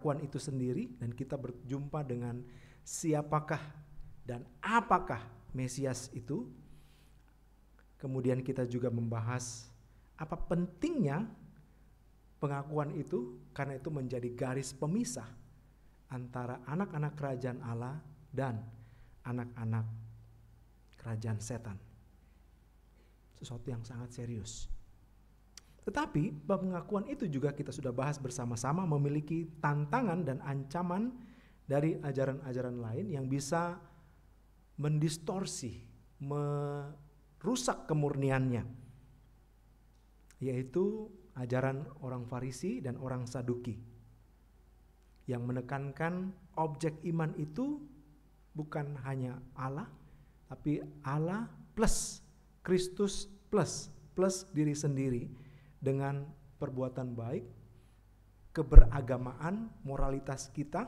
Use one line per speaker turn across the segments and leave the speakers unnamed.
pengakuan itu sendiri dan kita berjumpa dengan siapakah dan apakah Mesias itu. Kemudian kita juga membahas apa pentingnya pengakuan itu, karena itu menjadi garis pemisah antara anak-anak kerajaan Allah dan anak-anak kerajaan setan. Sesuatu yang sangat serius. Tetapi pengakuan itu juga kita sudah bahas bersama-sama memiliki tantangan dan ancaman dari ajaran-ajaran lain yang bisa mendistorsi, merusak kemurniannya, yaitu ajaran orang Farisi dan orang Saduki yang menekankan objek iman itu bukan hanya Allah, tapi Allah plus Kristus plus diri sendiri dengan perbuatan baik, keberagamaan, moralitas kita.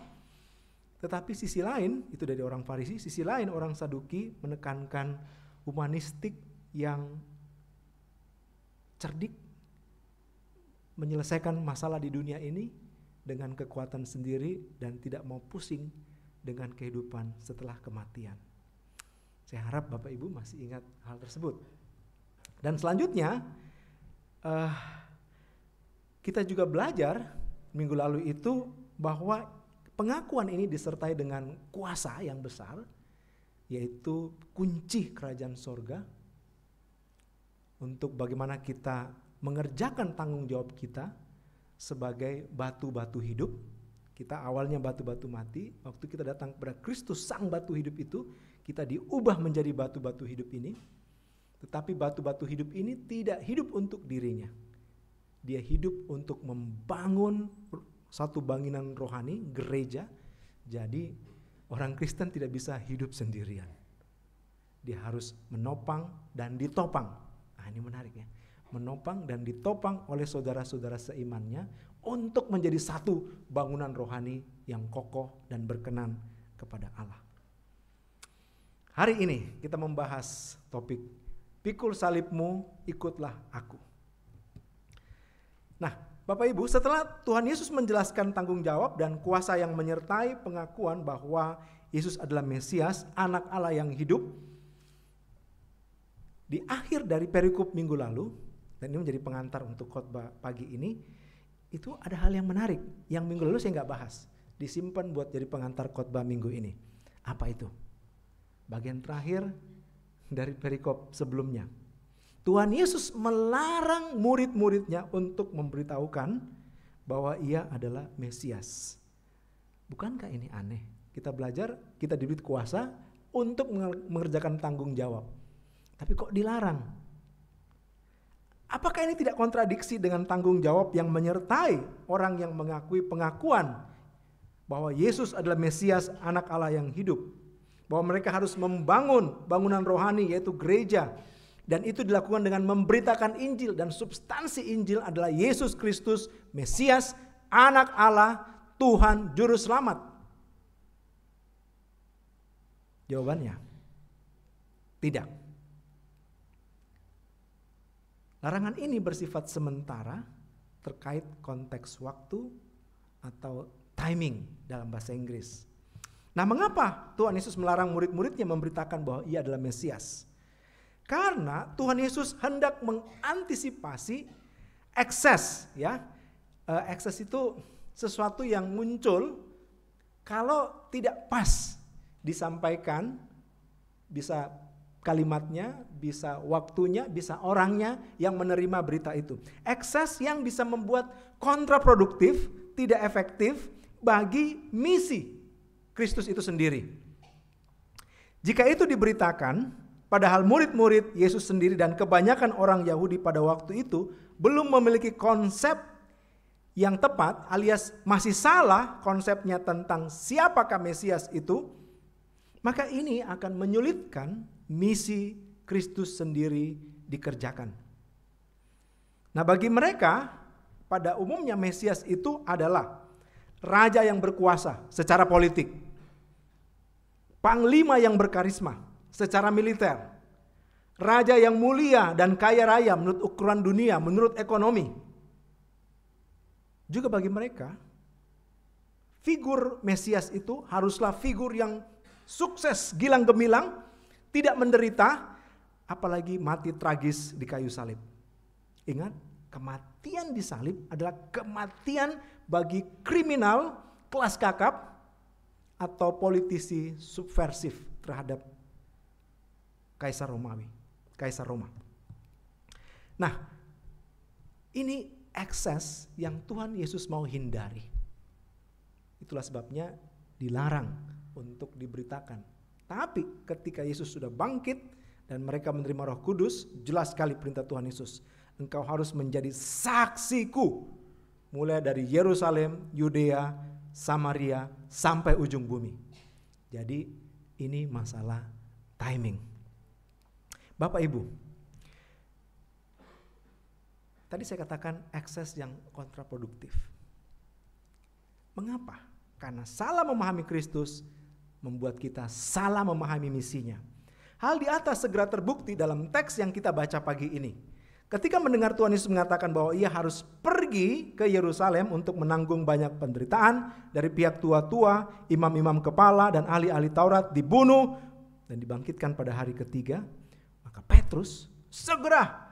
Tetapi sisi lain, itu dari orang Farisi, sisi lain orang Saduki menekankan humanistik yang cerdik, menyelesaikan masalah di dunia ini dengan kekuatan sendiri dan tidak mau pusing dengan kehidupan setelah kematian. Saya harap Bapak Ibu masih ingat hal tersebut. Dan selanjutnya kita juga belajar minggu lalu itu bahwa pengakuan ini disertai dengan kuasa yang besar, yaitu kunci kerajaan sorga untuk bagaimana kita mengerjakan tanggung jawab kita sebagai batu-batu hidup. Kita awalnya batu-batu mati, waktu kita datang kepada Kristus sang batu hidup itu, kita diubah menjadi batu-batu hidup ini. Tetapi batu-batu hidup ini tidak hidup untuk dirinya. Dia hidup untuk membangun satu bangunan rohani, gereja. Jadi orang Kristen tidak bisa hidup sendirian. Dia harus menopang dan ditopang. Nah, ini menarik ya. Menopang dan ditopang oleh saudara-saudara seimannya untuk menjadi satu bangunan rohani yang kokoh dan berkenan kepada Allah. Hari ini kita membahas topik pikul salibmu, ikutlah aku. Nah, Bapak Ibu, setelah Tuhan Yesus menjelaskan tanggung jawab dan kuasa yang menyertai pengakuan bahwa Yesus adalah Mesias, anak Allah yang hidup, di akhir dari perikop minggu lalu, dan ini menjadi pengantar untuk khotbah pagi ini, itu ada hal yang menarik yang minggu lalu saya nggak bahas, disimpan buat jadi pengantar khotbah minggu ini. Apa itu? Bagian terakhir dari perikop sebelumnya. Tuhan Yesus melarang murid-muridnya untuk memberitahukan bahwa ia adalah Mesias. Bukankah ini aneh? Kita belajar, kita diberi kuasa untuk mengerjakan tanggung jawab. Tapi kok dilarang? Apakah ini tidak kontradiksi dengan tanggung jawab yang menyertai orang yang mengakui pengakuan bahwa Yesus adalah Mesias, anak Allah yang hidup? Bahwa mereka harus membangun bangunan rohani yaitu gereja. Dan itu dilakukan dengan memberitakan Injil, dan substansi Injil adalah Yesus Kristus, Mesias, anak Allah, Tuhan Juru Selamat. Jawabannya, tidak. Larangan ini bersifat sementara terkait konteks waktu atau timing dalam bahasa Inggris. Nah, mengapa Tuhan Yesus melarang murid-muridnya memberitakan bahwa ia adalah Mesias? Karena Tuhan Yesus hendak mengantisipasi ekses, ya. Ekses itu sesuatu yang muncul kalau tidak pas disampaikan, bisa kalimatnya, bisa waktunya, bisa orangnya yang menerima berita itu. Ekses yang bisa membuat kontraproduktif, tidak efektif bagi misi Kristus itu sendiri. Jika itu diberitakan, padahal murid-murid Yesus sendiri dan kebanyakan orang Yahudi pada waktu itu belum memiliki konsep yang tepat, alias masih salah konsepnya tentang siapakah Mesias itu, maka ini akan menyulitkan misi Kristus sendiri dikerjakan. Nah, bagi mereka pada umumnya Mesias itu adalah raja yang berkuasa secara politik, panglima yang berkarisma secara militer, raja yang mulia dan kaya raya menurut ukuran dunia, menurut ekonomi. Juga bagi mereka, figur Mesias itu haruslah figur yang sukses, gilang gemilang, tidak menderita, apalagi mati tragis di kayu salib. Ingat, kematian di salib adalah kematian bagi kriminal kelas kakap atau politisi subversif terhadap Kaisar Romawi, Kaisar Roma. Nah, ini ekses yang Tuhan Yesus mau hindari. Itulah sebabnya dilarang untuk diberitakan. Tapi ketika Yesus sudah bangkit dan mereka menerima Roh Kudus, jelas sekali perintah Tuhan Yesus. Engkau harus menjadi saksiku, mulai dari Yerusalem, Yudea, Samaria, sampai ujung bumi. Jadi ini masalah timing. Bapak Ibu, tadi saya katakan akses yang kontraproduktif. Mengapa? Karena salah memahami Kristus membuat kita salah memahami misinya. Hal di atas segera terbukti dalam teks yang kita baca pagi ini. Ketika mendengar Tuhan Yesus mengatakan bahwa ia harus pergi ke Yerusalem untuk menanggung banyak penderitaan dari pihak tua-tua, imam-imam kepala dan ahli-ahli Taurat, dibunuh dan dibangkitkan pada hari ketiga, maka Petrus segera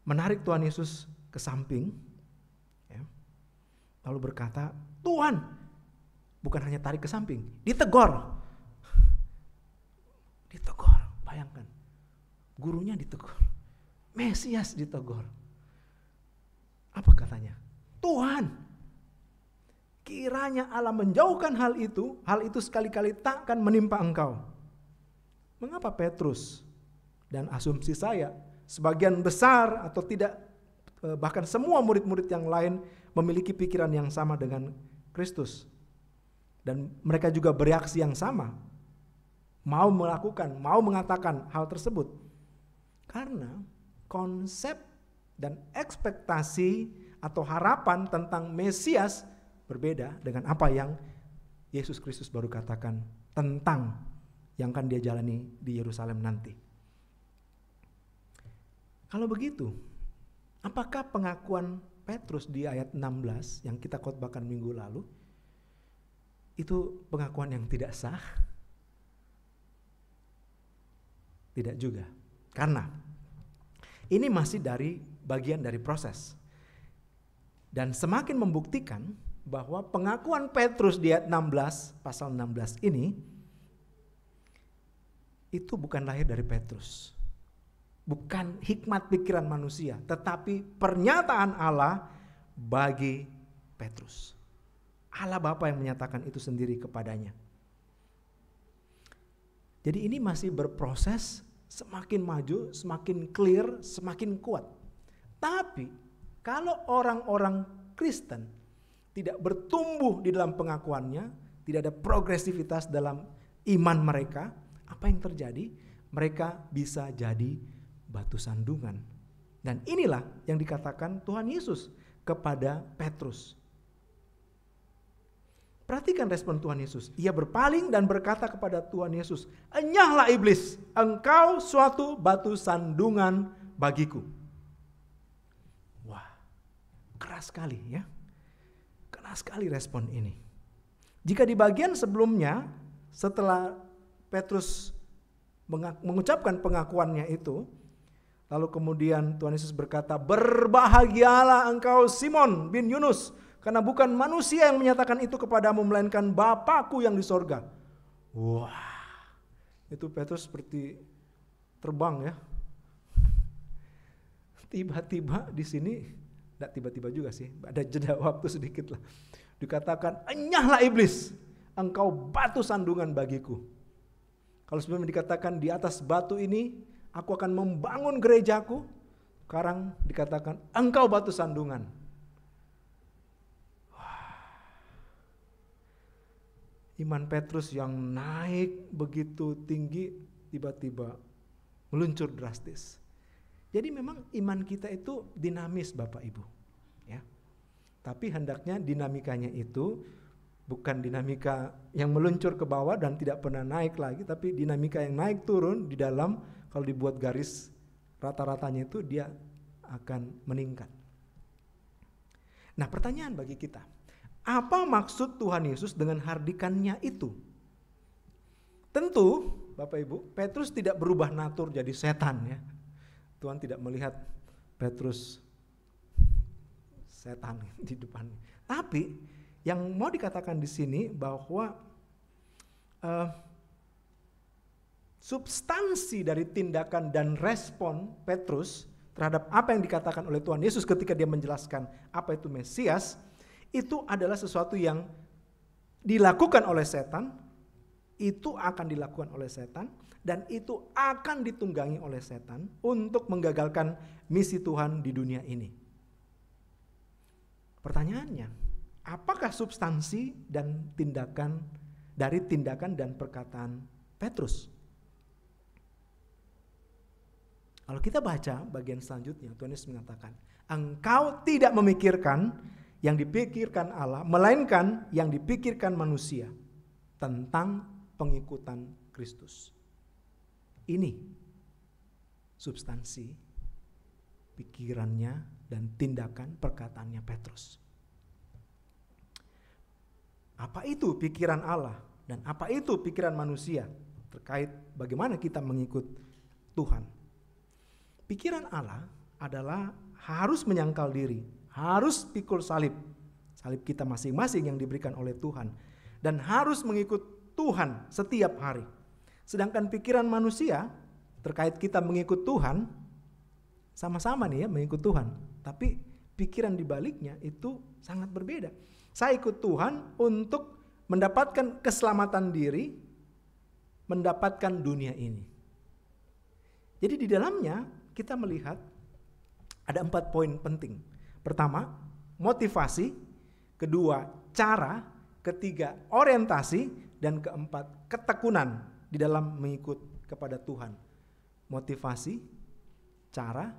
menarik Tuhan Yesus ke samping, ya, lalu berkata, Tuhan, bukan hanya tarik ke samping, ditegur. Ditegur, bayangkan, gurunya ditegur, Mesias ditegur. Apa katanya? Tuhan, kiranya Allah menjauhkan hal itu sekali-kali takkan menimpa engkau. Mengapa Petrus? Dan asumsi saya, sebagian besar atau tidak, bahkan semua murid-murid yang lain memiliki pikiran yang sama dengan Kristus. Dan mereka juga bereaksi yang sama. Mau melakukan, mau mengatakan hal tersebut. Karena konsep dan ekspektasi atau harapan tentang Mesias berbeda dengan apa yang Yesus Kristus baru katakan tentang yang akan dia jalani di Yerusalem nanti. Kalau begitu, apakah pengakuan Petrus di ayat 16 yang kita khotbahkan minggu lalu itu pengakuan yang tidak sah? Tidak juga. Karena ini masih bagian dari proses. Dan semakin membuktikan bahwa pengakuan Petrus di ayat 16, pasal 16 ini, itu bukan lahir dari Petrus. Bukan hikmat pikiran manusia, tetapi pernyataan Allah bagi Petrus. Allah Bapa yang menyatakan itu sendiri kepadanya. Jadi ini masih berproses, semakin maju, semakin clear, semakin kuat. Tapi kalau orang-orang Kristen tidak bertumbuh di dalam pengakuannya, tidak ada progresivitas dalam iman mereka, apa yang terjadi? Mereka bisa jadi batu sandungan. Dan inilah yang dikatakan Tuhan Yesus kepada Petrus. Perhatikan respon Tuhan Yesus. Ia berpaling dan berkata kepada Tuhan Yesus, "Enyahlah iblis, engkau suatu batu sandungan bagiku." Wah, keras sekali ya. Keras sekali respon ini. Jika di bagian sebelumnya, setelah Petrus mengucapkan pengakuannya itu, lalu kemudian Tuhan Yesus berkata, "Berbahagialah engkau Simon bin Yunus, karena bukan manusia yang menyatakan itu kepadamu, melainkan Bapa-Ku yang di sorga." Wah, itu Petrus seperti terbang ya. Tiba-tiba di sini, tidak tiba-tiba juga sih, ada jeda waktu sedikit lah. Dikatakan, "Enyahlah iblis, engkau batu sandungan bagiku." Kalau sebelumnya dikatakan di atas batu ini aku akan membangun gerejaku, sekarang dikatakan engkau batu sandungan. Iman Petrus yang naik begitu tinggi tiba-tiba meluncur drastis. Jadi memang iman kita itu dinamis Bapak Ibu, ya. Tapi hendaknya dinamikanya itu bukan dinamika yang meluncur ke bawah dan tidak pernah naik lagi, tapi dinamika yang naik turun di dalam, kalau dibuat garis rata-ratanya itu dia akan meningkat. Nah, pertanyaan bagi kita, Apa maksud Tuhan Yesus dengan hardikannya itu? Tentu, Bapak Ibu, Petrus tidak berubah natur jadi setan ya. Tuhan tidak melihat Petrus setan di depannya. Tapi yang mau dikatakan di sini bahwa substansi dari tindakan dan respon Petrus terhadap apa yang dikatakan oleh Tuhan Yesus ketika dia menjelaskan apa itu Mesias, itu adalah sesuatu yang dilakukan oleh setan, itu akan dilakukan oleh setan, dan itu akan ditunggangi oleh setan untuk menggagalkan misi Tuhan di dunia ini. Pertanyaannya, apakah substansi dan tindakan dari tindakan dan perkataan Petrus? Kalau kita baca bagian selanjutnya, Tuhan Yesus mengatakan, engkau tidak memikirkan yang dipikirkan Allah, melainkan yang dipikirkan manusia tentang pengikutan Kristus. Ini substansi pikirannya dan tindakan perkataannya Petrus. Apa itu pikiran Allah dan apa itu pikiran manusia terkait bagaimana kita mengikut Tuhan? Pikiran Allah adalah harus menyangkal diri, harus pikul salib kita masing-masing yang diberikan oleh Tuhan, dan harus mengikut Tuhan setiap hari. Sedangkan pikiran manusia terkait kita mengikut Tuhan, sama-sama nih ya mengikut Tuhan, tapi pikiran di baliknya itu sangat berbeda. Saya ikut Tuhan untuk mendapatkan keselamatan diri, mendapatkan dunia ini. Jadi di dalamnya kita melihat ada 4 poin penting. Pertama, motivasi. Kedua, cara. Ketiga, orientasi. Dan keempat, ketekunan di dalam mengikut kepada Tuhan. Motivasi, cara,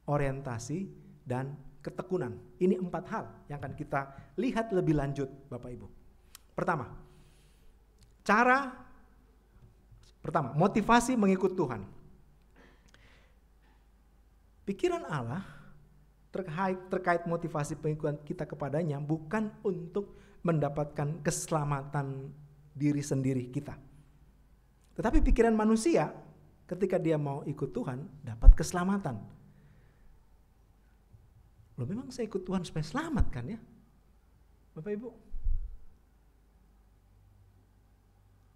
orientasi, dan ketekunan. Ini 4 hal yang akan kita lihat lebih lanjut, Bapak Ibu. Pertama, motivasi mengikut Tuhan. Pikiran Allah terkait motivasi pengikutan kita kepadanya bukan untuk mendapatkan keselamatan diri sendiri kita. Tetapi pikiran manusia ketika dia mau ikut Tuhan dapat keselamatan. Loh, memang saya ikut Tuhan supaya selamat kan ya, Bapak Ibu?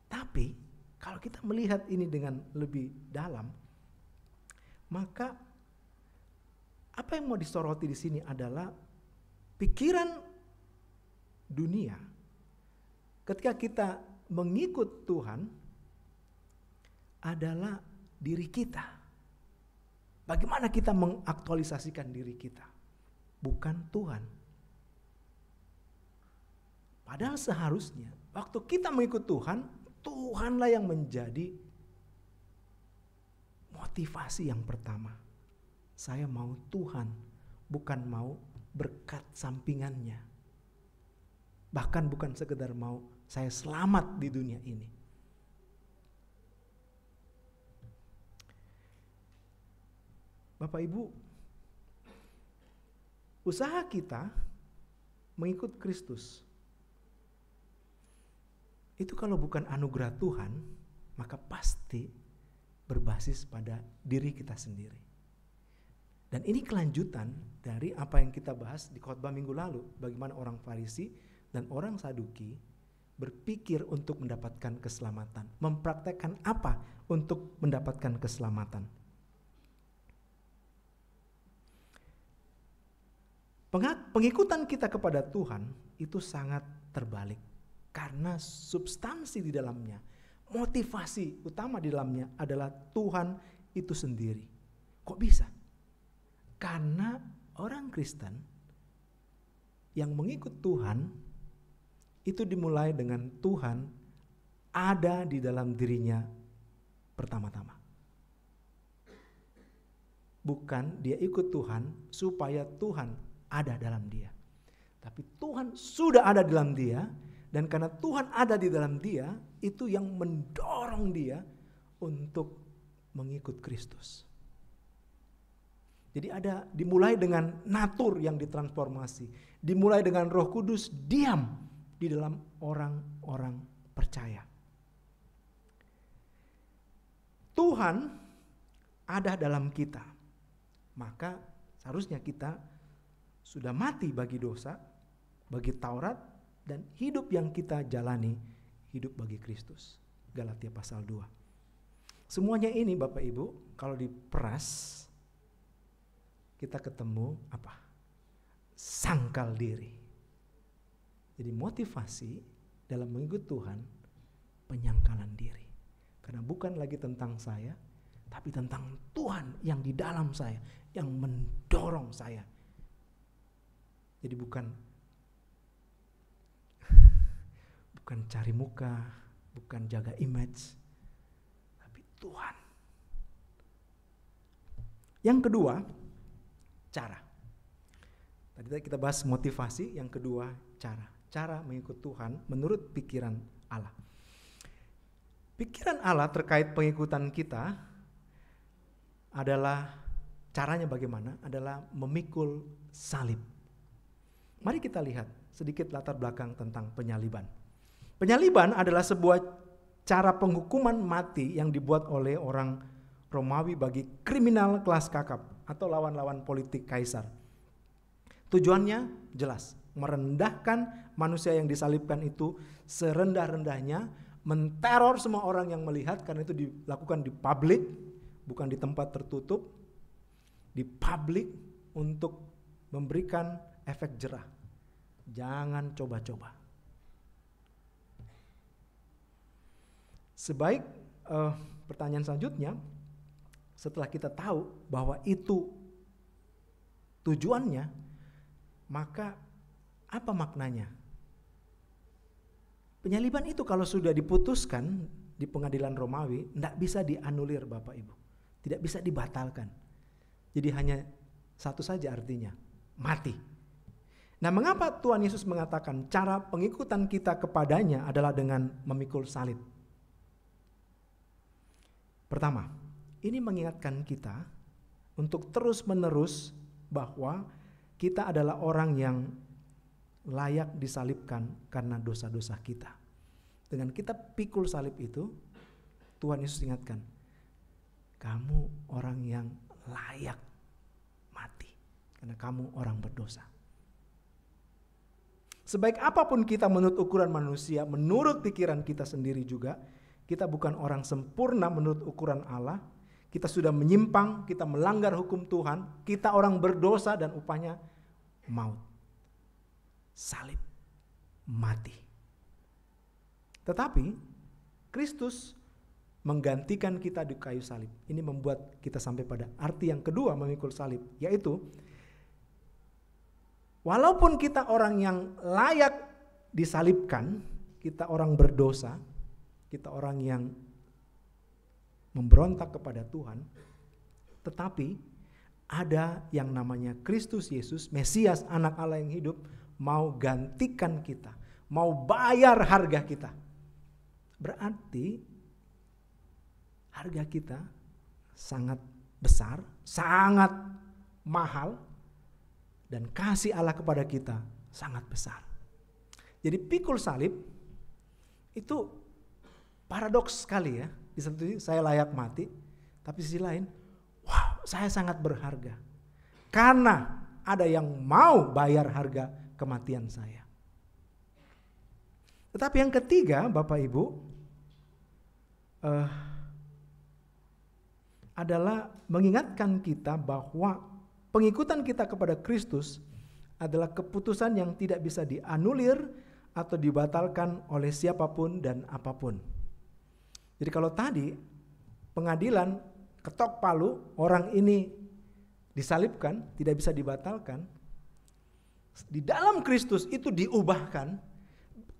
Tapi kalau kita melihat ini dengan lebih dalam, maka apa yang mau disoroti di sini adalah pikiran dunia. Ketika kita mengikut Tuhan adalah diri kita. Bagaimana kita mengaktualisasikan diri kita, bukan Tuhan. Padahal seharusnya waktu kita mengikut Tuhan, Tuhanlah yang menjadi motivasi yang pertama. Saya mau Tuhan, bukan mau berkat sampingannya. Bahkan bukan sekedar mau saya selamat di dunia ini. Bapak Ibu, usaha kita mengikut Kristus itu kalau bukan anugerah Tuhan, maka pasti berbasis pada diri kita sendiri. Dan ini kelanjutan dari apa yang kita bahas di khotbah minggu lalu, bagaimana orang Farisi dan orang Saduki berpikir untuk mendapatkan keselamatan, mempraktekkan apa untuk mendapatkan keselamatan. Pengikutan kita kepada Tuhan itu sangat terbalik karena substansi di dalamnya, motivasi utama di dalamnya adalah Tuhan itu sendiri. Kok bisa? Karena orang Kristen yang mengikut Tuhan itu dimulai dengan Tuhan ada di dalam dirinya pertama-tama. Bukan dia ikut Tuhan supaya Tuhan ada dalam dia. Tapi Tuhan sudah ada dalam dia, dan karena Tuhan ada di dalam dia, itu yang mendorong dia untuk mengikut Kristus. Jadi dimulai dengan natur yang ditransformasi, dimulai dengan Roh Kudus diam di dalam orang-orang percaya. Tuhan ada dalam kita, maka seharusnya kita sudah mati bagi dosa, bagi Taurat, dan hidup yang kita jalani hidup bagi Kristus. Galatia pasal 2. Semuanya ini Bapak Ibu kalau diperas, kita ketemu apa? Sangkal diri. Jadi motivasi dalam mengikut Tuhan, penyangkalan diri. Karena bukan lagi tentang saya, tapi tentang Tuhan yang di dalam saya, yang mendorong saya. Jadi bukan cari muka, bukan jaga image, tapi Tuhan. Yang kedua, cara. Tadi kita bahas motivasi, yang kedua cara. Cara mengikut Tuhan menurut pikiran Allah. Pikiran Allah terkait pengikutan kita adalah caranya bagaimana? Adalah memikul salib. Mari kita lihat sedikit latar belakang tentang penyaliban. Penyaliban adalah sebuah cara penghukuman mati yang dibuat oleh orang Romawi bagi kriminal kelas kakap atau lawan-lawan politik kaisar. Tujuannya jelas, merendahkan manusia yang disalibkan itu serendah-rendahnya, menteror semua orang yang melihat, karena itu dilakukan di publik, bukan di tempat tertutup, di publik untuk memberikan efek jerah. Jangan coba-coba. Sebaik pertanyaan selanjutnya, setelah kita tahu bahwa itu tujuannya, maka apa maknanya? Penyaliban itu kalau sudah diputuskan di pengadilan Romawi, tidak bisa dianulir Bapak Ibu. Tidak bisa dibatalkan. Jadi hanya satu saja artinya, mati. Nah, mengapa Tuhan Yesus mengatakan cara pengikutan kita kepadanya adalah dengan memikul salib? Pertama, ini mengingatkan kita untuk terus-menerus bahwa kita adalah orang yang layak disalibkan karena dosa-dosa kita. Dengan kita pikul salib itu, Tuhan Yesus ingatkan, kamu orang yang layak mati karena kamu orang berdosa. Sebaik apapun kita menurut ukuran manusia, menurut pikiran kita sendiri juga, kita bukan orang sempurna menurut ukuran Allah. Kita sudah menyimpang, kita melanggar hukum Tuhan, kita orang berdosa dan upahnya maut. Salib, mati. Tetapi Kristus menggantikan kita di kayu salib. Ini membuat kita sampai pada arti yang kedua memikul salib, yaitu walaupun kita orang yang layak disalibkan, kita orang berdosa, kita orang yang memberontak kepada Tuhan, tetapi ada yang namanya Kristus Yesus, Mesias, anak Allah yang hidup, mau gantikan kita, mau bayar harga kita. Berarti harga kita sangat besar, sangat mahal, dan kasih Allah kepada kita sangat besar. Jadi pikul salib itu paradoks sekali ya. Di satu sisi saya layak mati, tapi di sisi lain, wow, saya sangat berharga. Karena ada yang mau bayar harga kematian saya. Tetapi yang ketiga, Bapak Ibu, adalah mengingatkan kita bahwa pengikutan kita kepada Kristus adalah keputusan yang tidak bisa dianulir atau dibatalkan oleh siapapun dan apapun. Jadi kalau tadi pengadilan ketok palu, orang ini disalibkan, tidak bisa dibatalkan. Di dalam Kristus itu diubahkan.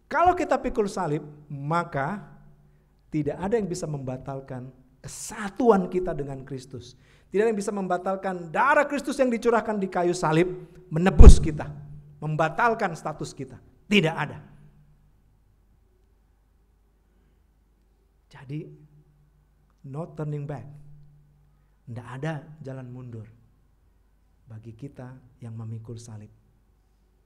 Kalau kita pikul salib, maka tidak ada yang bisa membatalkan kesatuan kita dengan Kristus. Tidak ada yang bisa membatalkan darah Kristus yang dicurahkan di kayu salib menebus kita, membatalkan status kita. Tidak ada. Jadi no turning back. Tidak ada jalan mundur bagi kita yang memikul salib.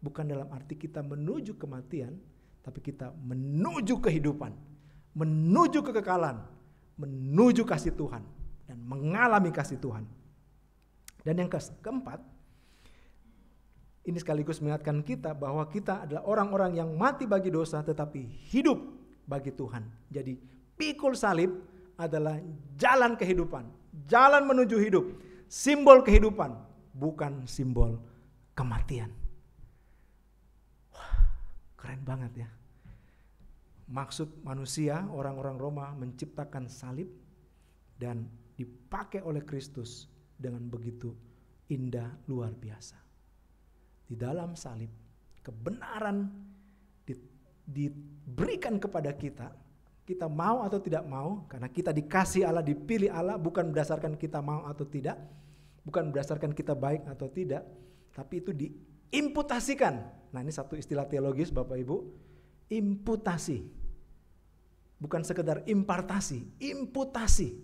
bukan dalam arti kita menuju kematian, tapi kita menuju kehidupan, menuju kekekalan, menuju kasih Tuhan, dan mengalami kasih Tuhan. Dan yang keempat, ini sekaligus mengingatkan kita bahwa kita adalah orang-orang yang mati bagi dosa tetapi hidup bagi Tuhan. Jadi pikul salib adalah jalan kehidupan, jalan menuju hidup, simbol kehidupan, bukan simbol kematian. Wah, keren banget ya. Maksud manusia, orang-orang Roma menciptakan salib dan dipakai oleh Kristus dengan begitu indah, luar biasa. Di dalam salib, kebenaran diberikan kepada kita. Kita mau atau tidak mau, karena kita dikasih Allah, dipilih Allah, bukan berdasarkan kita mau atau tidak, bukan berdasarkan kita baik atau tidak, tapi itu diimputasikan. Nah, ini satu istilah teologis Bapak Ibu, imputasi. Bukan sekedar impartasi, imputasi.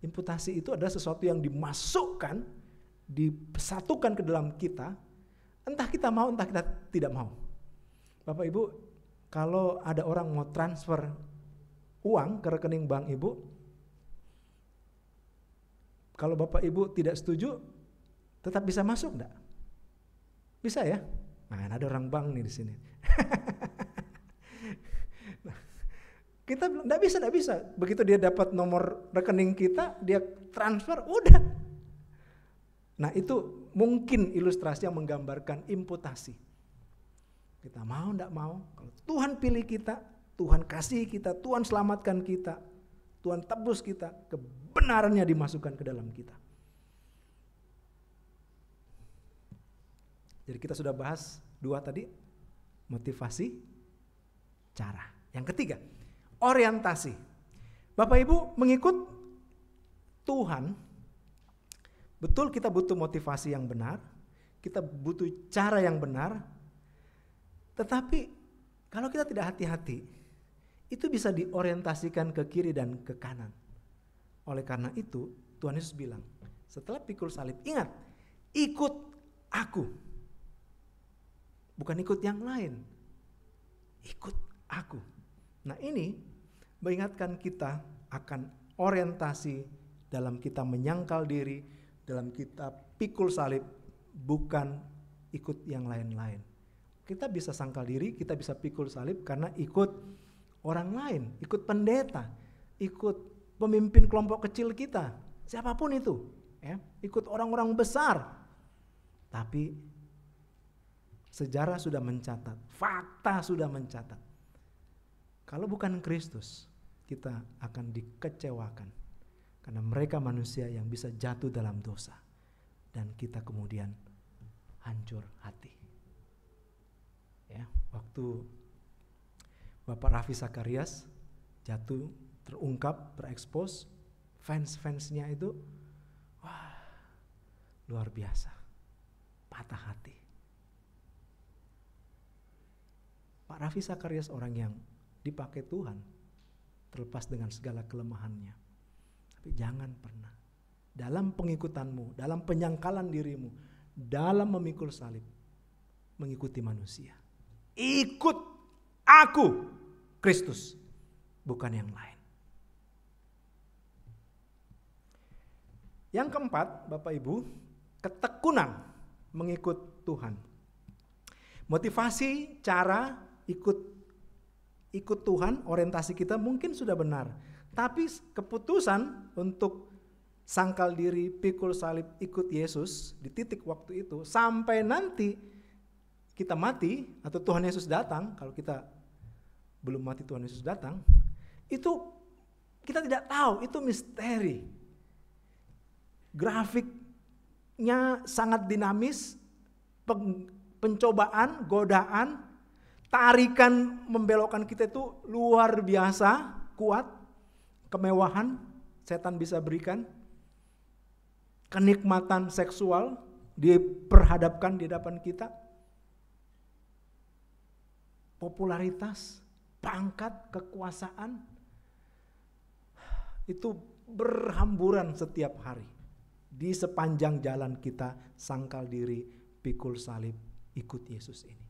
Imputasi itu adalah sesuatu yang dimasukkan, disatukan ke dalam kita, entah kita mau, entah kita tidak mau. Bapak Ibu, kalau ada orang mau transfer uang ke rekening bank Ibu, kalau Bapak Ibu tidak setuju, tetap bisa masuk enggak? Bisa ya? Nah, ada orang bank nih di sini. Kita enggak bisa. Begitu dia dapat nomor rekening kita, dia transfer, udah. Nah, itu mungkin ilustrasi yang menggambarkan imputasi. Kita mau enggak mau, kalau Tuhan pilih kita, Tuhan kasih kita, Tuhan selamatkan kita, Tuhan tebus kita, kebenarannya dimasukkan ke dalam kita. Jadi kita sudah bahas 2 tadi, motivasi, cara. Yang ketiga, orientasi. Bapak Ibu, mengikut Tuhan, betul kita butuh motivasi yang benar, kita butuh cara yang benar, tetapi kalau kita tidak hati-hati, itu bisa diorientasikan ke kiri dan ke kanan. Oleh karena itu, Tuhan Yesus bilang, setelah pikul salib, ingat, ikut aku. Bukan ikut yang lain, ikut aku. Nah, ini mengingatkan kita akan orientasi dalam kita menyangkal diri, dalam kita pikul salib, bukan ikut yang lain-lain. Kita bisa sangkal diri, kita bisa pikul salib karena ikut orang lain, ikut pendeta, ikut pemimpin kelompok kecil kita, siapapun itu, ya, ikut orang-orang besar. Tapi sejarah sudah mencatat, fakta sudah mencatat, kalau bukan Kristus, kita akan dikecewakan. Karena mereka manusia yang bisa jatuh dalam dosa. Dan kita kemudian hancur hati. Ya, waktu Bapak Raffi Sakarias jatuh, terungkap, terekspos, fans-fansnya itu, wah, luar biasa. Patah hati. Pak Raffi Sakarias orang yang dipakai Tuhan, terlepas dengan segala kelemahannya. Tapi jangan pernah dalam pengikutanmu, dalam penyangkalan dirimu, dalam memikul salib, mengikuti manusia. Ikut aku, Kristus, bukan yang lain. Yang keempat, Bapak Ibu, ketekunan mengikut Tuhan. Motivasi, cara ikut Tuhan, orientasi kita mungkin sudah benar. Tapi keputusan untuk sangkal diri, pikul salib, ikut Yesus di titik waktu itu, sampai nanti kita mati atau Tuhan Yesus datang, kalau kita belum mati Tuhan Yesus datang, itu kita tidak tahu, itu misteri. Grafiknya sangat dinamis, pencobaan, godaan, tarikan membelokkan kita itu luar biasa, kuat, kemewahan setan bisa berikan, kenikmatan seksual diperhadapkan di hadapan kita, popularitas, pangkat, kekuasaan, itu berhamburan setiap hari. Di sepanjang jalan kita sangkal diri, pikul salib, ikut Yesus ini.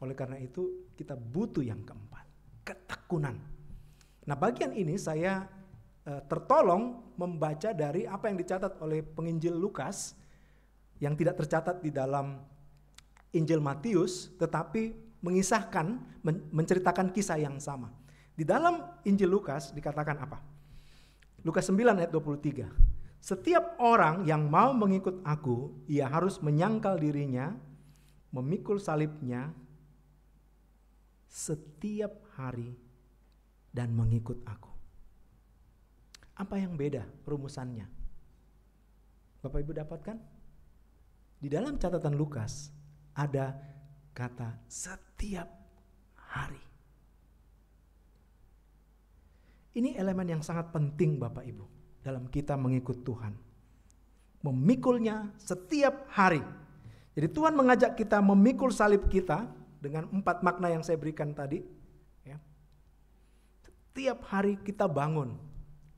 Oleh karena itu kita butuh yang keempat, ketekunan. Nah bagian ini saya tertolong membaca dari apa yang dicatat oleh penginjil Lukas yang tidak tercatat di dalam Injil Matius, tetapi mengisahkan, menceritakan kisah yang sama. Di dalam Injil Lukas dikatakan apa? Lukas 9 ayat 23. Setiap orang yang mau mengikut aku, ia harus menyangkal dirinya, memikul salibnya setiap hari dan mengikut aku. Apa yang beda rumusannya? Bapak Ibu dapatkan? Di dalam catatan Lukas ada kata setiap hari. Ini elemen yang sangat penting Bapak Ibu dalam kita mengikut Tuhan. Memikulnya setiap hari. Jadi Tuhan mengajak kita memikul salib kita dengan 4 makna yang saya berikan tadi. Ya. Setiap hari kita bangun,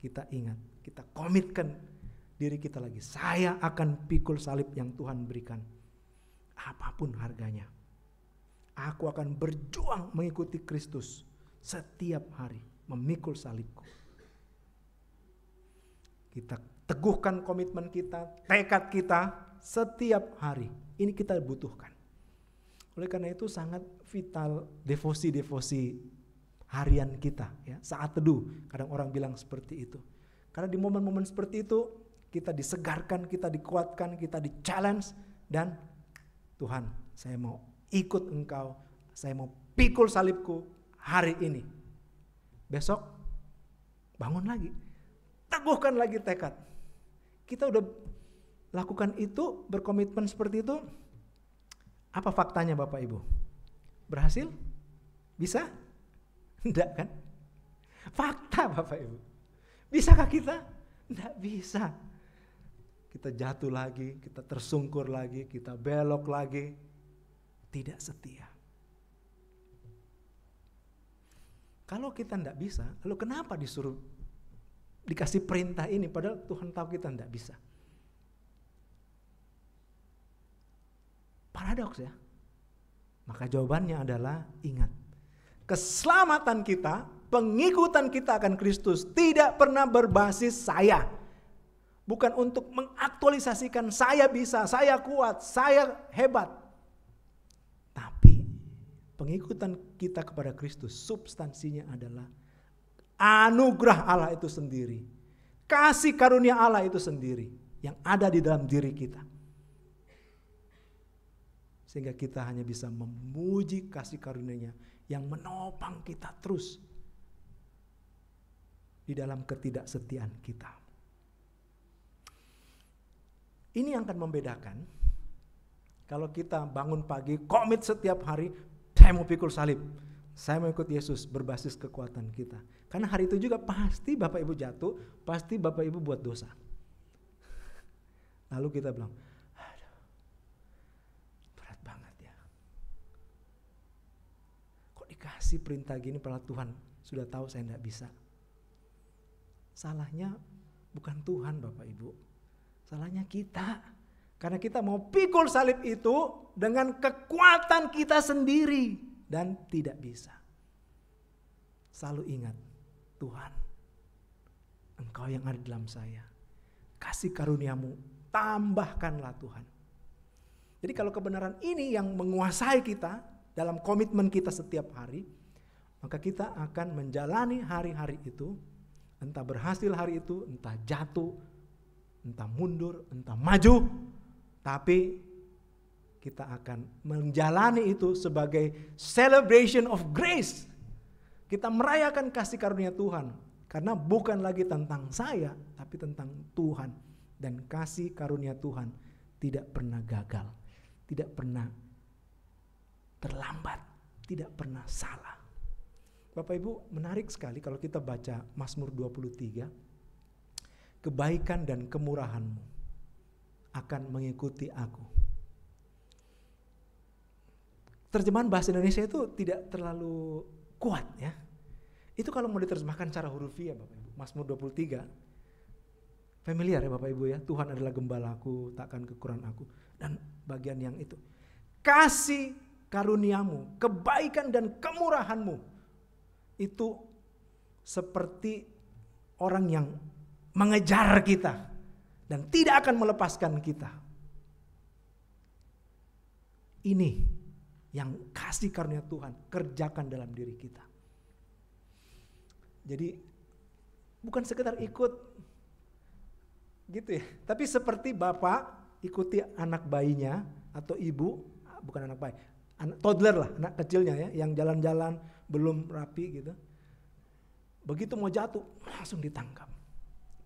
kita ingat, kita komitkan diri kita lagi. Saya akan pikul salib yang Tuhan berikan. Apapun harganya. Aku akan berjuang mengikuti Kristus setiap hari, memikul salibku. Kita teguhkan komitmen kita, tekad kita setiap hari. Ini kita butuhkan. Oleh karena itu sangat vital devosi-devosi harian kita. Ya. Saat teduh, kadang orang bilang seperti itu. Karena di momen-momen seperti itu, kita disegarkan, kita dikuatkan, kita di-challenge. Dan Tuhan, saya mau ikut Engkau, saya mau pikul salibku hari ini. Besok, bangun lagi. Teguhkan lagi tekad. Kita udah lakukan itu, berkomitmen seperti itu. Apa faktanya Bapak Ibu? Berhasil? Bisa? Enggak kan? Fakta Bapak Ibu. Bisakah kita? Enggak bisa. Kita jatuh lagi, kita tersungkur lagi, kita belok lagi. Tidak setia. Kalau kita enggak bisa, lalu kenapa dikasih perintah ini padahal Tuhan tahu kita enggak bisa? Paradoks ya. Maka jawabannya adalah ingat. Keselamatan kita, pengikutan kita akan Kristus tidak pernah berbasis saya. Bukan untuk mengaktualisasikan saya bisa, saya kuat, saya hebat. Tapi pengikutan kita kepada Kristus substansinya adalah anugerah Allah itu sendiri. Kasih karunia Allah itu sendiri yang ada di dalam diri kita. Sehingga kita hanya bisa memuji kasih karunia-Nya yang menopang kita terus di dalam ketidaksetiaan kita. Ini yang akan membedakan kalau kita bangun pagi, komit setiap hari, saya mau pikul salib, saya mau ikut Yesus berbasis kekuatan kita. Karena hari itu juga pasti Bapak Ibu jatuh, pasti Bapak Ibu buat dosa. Lalu kita bilang, kasih perintah gini pada Tuhan sudah tahu saya tidak bisa. Salahnya bukan Tuhan Bapak Ibu, salahnya kita. Karena kita mau pikul salib itu dengan kekuatan kita sendiri dan tidak bisa. Selalu ingat, Tuhan, Engkau yang ada dalam saya, kasih karunia-Mu, tambahkanlah Tuhan. Jadi kalau kebenaran ini yang menguasai kita dalam komitmen kita setiap hari, maka kita akan menjalani hari-hari itu, entah berhasil hari itu, entah jatuh, entah mundur, entah maju, tapi kita akan menjalani itu sebagai celebration of grace. Kita merayakan kasih karunia Tuhan, karena bukan lagi tentang saya, tapi tentang Tuhan. Dan kasih karunia Tuhan tidak pernah gagal, tidak pernah terlambat, tidak pernah salah. Bapak Ibu, menarik sekali kalau kita baca Mazmur 23, kebaikan dan kemurahan-Mu akan mengikuti aku. Terjemahan bahasa Indonesia itu tidak terlalu kuat ya. Itu kalau mau diterjemahkan secara hurufiah Bapak Ibu, Mazmur 23. Familiar ya Bapak Ibu ya, Tuhan adalah gembalaku, takkan kekurangan aku. Dan bagian yang itu. kasih karuniamu, kebaikan dan kemurahanmu itu seperti orang yang mengejar kita dan tidak akan melepaskan kita. Ini yang kasih karunia Tuhan kerjakan dalam diri kita. Jadi bukan sekedar ikut gitu ya, tapi seperti bapak ikuti anak bayinya atau ibu, bukan anak bayi, anak toddler lah, anak kecilnya ya, yang jalan-jalan belum rapi gitu. Begitu mau jatuh langsung ditangkap,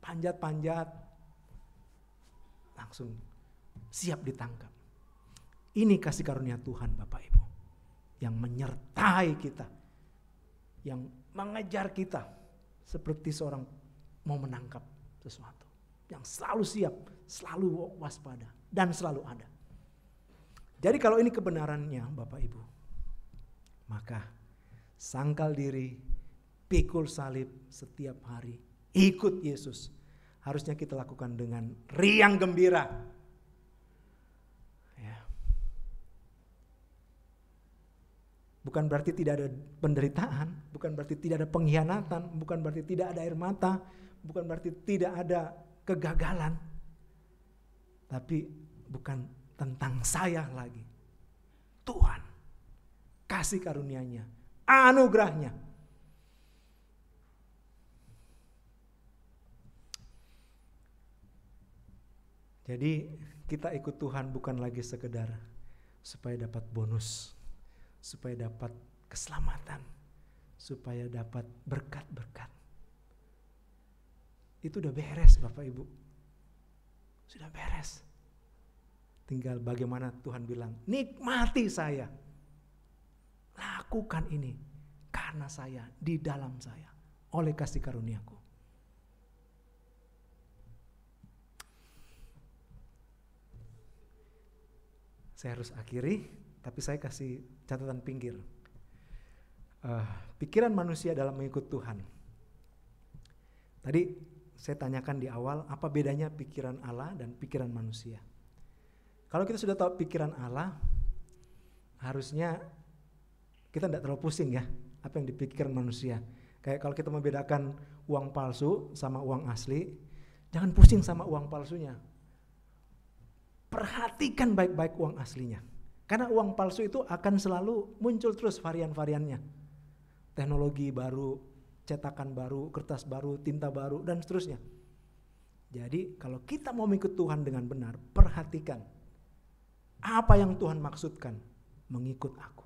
panjat-panjat, langsung siap ditangkap. Ini kasih karunia Tuhan Bapak Ibu, yang menyertai kita, yang mengejar kita seperti seorang mau menangkap sesuatu, yang selalu siap, selalu waspada dan selalu ada. Jadi kalau ini kebenarannya Bapak Ibu, maka sangkal diri, pikul salib setiap hari, ikut Yesus, harusnya kita lakukan dengan riang gembira. Ya. Bukan berarti tidak ada penderitaan, bukan berarti tidak ada pengkhianatan, bukan berarti tidak ada air mata, bukan berarti tidak ada kegagalan. Tapi bukan tentang saya lagi. Tuhan, kasih karunia-Nya, anugerahnya. Jadi kita ikut Tuhan bukan lagi sekedar supaya dapat bonus, supaya dapat keselamatan, supaya dapat berkat-berkat. Itu udah beres Bapak Ibu. Sudah beres. Tinggal bagaimana Tuhan bilang, nikmati saya. Lakukan ini karena saya, di dalam saya, oleh kasih karunia-Ku. Saya harus akhiri, tapi saya kasih catatan pinggir. Pikiran manusia dalam mengikut Tuhan. Tadi saya tanyakan di awal, apa bedanya pikiran Allah dan pikiran manusia? Kalau kita sudah tahu pikiran Allah, harusnya kita tidak terlalu pusing ya, apa yang dipikirkan manusia. Kayak kalau kita membedakan uang palsu sama uang asli, jangan pusing sama uang palsunya. Perhatikan baik-baik uang aslinya. Karena uang palsu itu akan selalu muncul terus varian-variannya. Teknologi baru, cetakan baru, kertas baru, tinta baru, dan seterusnya. Jadi kalau kita mau mengikut Tuhan dengan benar, perhatikan apa yang Tuhan maksudkan mengikut aku.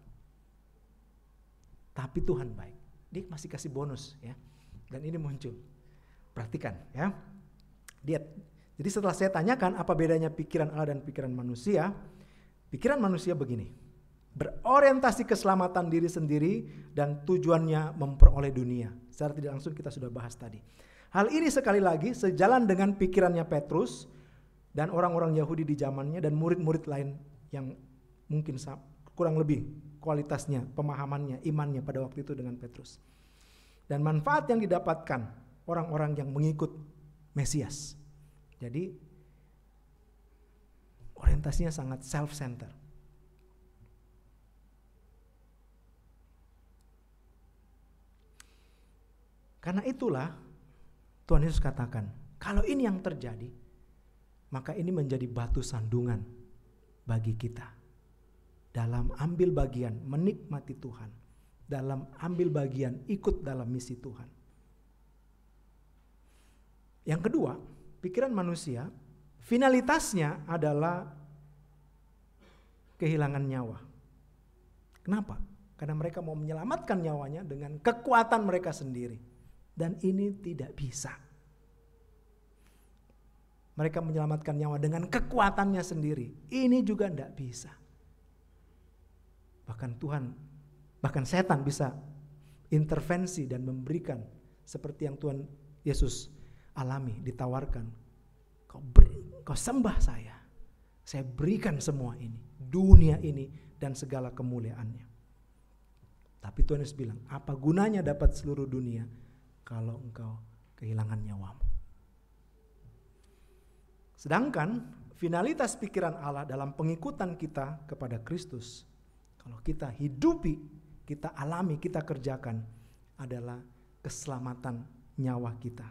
Tapi Tuhan baik, Dia masih kasih bonus ya. Dan ini muncul. Perhatikan ya. Lihat. Jadi setelah saya tanyakan apa bedanya pikiran Allah dan pikiran manusia begini. Berorientasi keselamatan diri sendiri dan tujuannya memperoleh dunia. Secara tidak langsung kita sudah bahas tadi. Hal ini sekali lagi sejalan dengan pikirannya Petrus dan orang-orang Yahudi di zamannya dan murid-murid lain yang mungkin kurang lebih kualitasnya, pemahamannya, imannya pada waktu itu dengan Petrus. Dan manfaat yang didapatkan orang-orang yang mengikut Mesias. Jadi orientasinya sangat self-center. Karena itulah Tuhan Yesus katakan, kalau ini yang terjadi, maka ini menjadi batu sandungan bagi kita dalam ambil bagian menikmati Tuhan, dalam ambil bagian ikut dalam misi Tuhan. Yang kedua, pikiran manusia, finalitasnya adalah kehilangan nyawa. Kenapa? Karena mereka mau menyelamatkan nyawanya dengan kekuatan mereka sendiri. Dan ini tidak bisa. Mereka menyelamatkan nyawa dengan kekuatannya sendiri. Ini juga tidak bisa. Bahkan setan bisa intervensi dan memberikan seperti yang Tuhan Yesus alami, ditawarkan. Kau sembah saya berikan semua ini, dunia ini dan segala kemuliaannya. Tapi Tuhan Yesus bilang, apa gunanya dapat seluruh dunia kalau engkau kehilangan nyawamu? Sedangkan finalitas pikiran Allah dalam pengikutan kita kepada Kristus, kalau kita hidupi, kita alami, kita kerjakan, adalah keselamatan nyawa kita.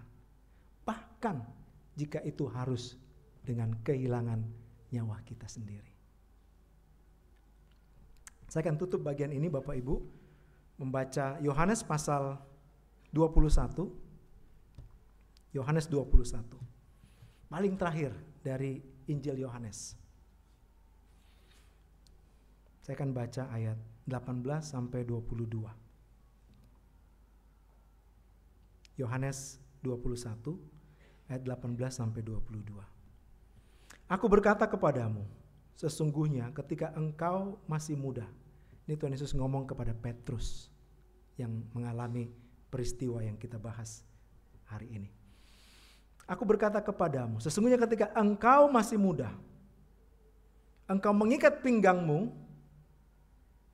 Bahkan jika itu harus dengan kehilangan nyawa kita sendiri. Saya akan tutup bagian ini Bapak Ibu membaca Yohanes pasal 21. Yohanes 21. Paling terakhir dari Injil Yohanes. Saya akan baca ayat 18 sampai 22. Yohanes 21 ayat 18 sampai 22. Aku berkata kepadamu, sesungguhnya ketika engkau masih muda. Ini Tuhan Yesus ngomong kepada Petrus yang mengalami peristiwa yang kita bahas hari ini. Aku berkata kepadamu, sesungguhnya ketika engkau masih muda, engkau mengikat pinggangmu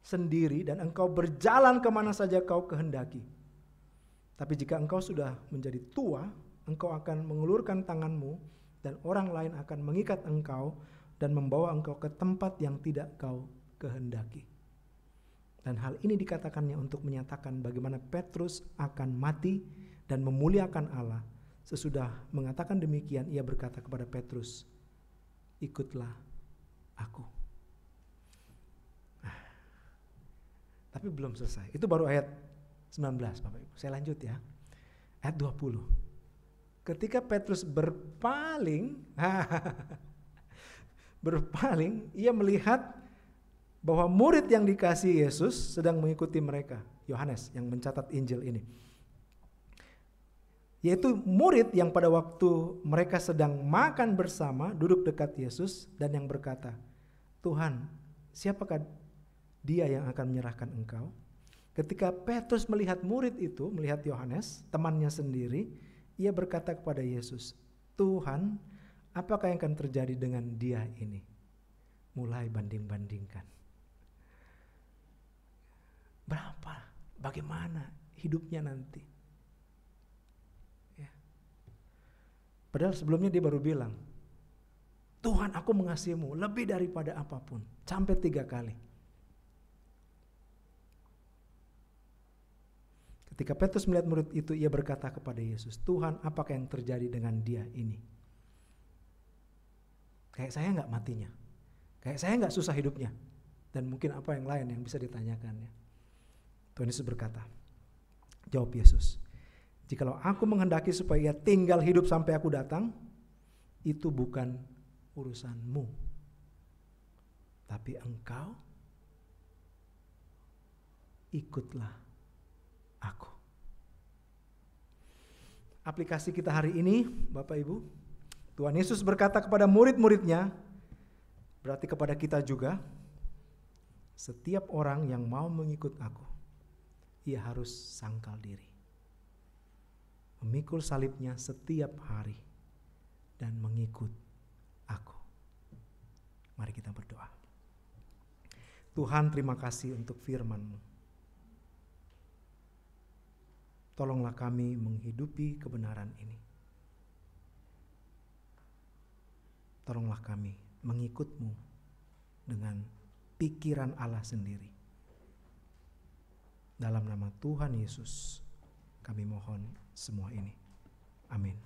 sendiri dan engkau berjalan kemana saja kau kehendaki. Tapi jika engkau sudah menjadi tua, engkau akan mengulurkan tanganmu dan orang lain akan mengikat engkau dan membawa engkau ke tempat yang tidak kau kehendaki. Dan hal ini dikatakannya untuk menyatakan bagaimana Petrus akan mati dan memuliakan Allah. Sesudah mengatakan demikian, ia berkata kepada Petrus, ikutlah aku. Tapi belum selesai. Itu baru ayat 19 Bapak Ibu. Saya lanjut ya. Ayat 20. Ketika Petrus berpaling, ia melihat bahwa murid yang dikasihi Yesus sedang mengikuti mereka. Yohanes yang mencatat Injil ini. Yaitu murid yang pada waktu mereka sedang makan bersama duduk dekat Yesus dan yang berkata, Tuhan, siapakah dia yang akan menyerahkan engkau? Ketika Petrus melihat murid itu, melihat Yohanes, temannya sendiri, ia berkata kepada Yesus, Tuhan, apakah yang akan terjadi dengan dia ini? Mulai banding-bandingkan. Berapa? Bagaimana hidupnya nanti? Ya. Padahal sebelumnya dia baru bilang, Tuhan, aku mengasihimu lebih daripada apapun. Sampai 3 kali. Ketika Petrus melihat murid itu, ia berkata kepada Yesus, Tuhan, apakah yang terjadi dengan dia ini? Kayak saya enggak matinya. Kayak saya enggak susah hidupnya. Dan mungkin apa yang lain yang bisa ditanyakannya. Tuhan Yesus berkata, jawab Yesus, jikalau aku menghendaki supaya ia tinggal hidup sampai aku datang, itu bukan urusanmu. Tapi engkau ikutlah aku. Aplikasi kita hari ini, Bapak Ibu, Tuhan Yesus berkata kepada murid-muridnya, berarti kepada kita juga, setiap orang yang mau mengikut aku, ia harus sangkal diri, memikul salibnya setiap hari, dan mengikut aku. Mari kita berdoa. Tuhan, terima kasih untuk firman-Mu. Tolonglah kami menghidupi kebenaran ini. Tolonglah kami mengikut-Mu dengan pikiran Allah sendiri. Dalam nama Tuhan Yesus, kami mohon semua ini. Amin.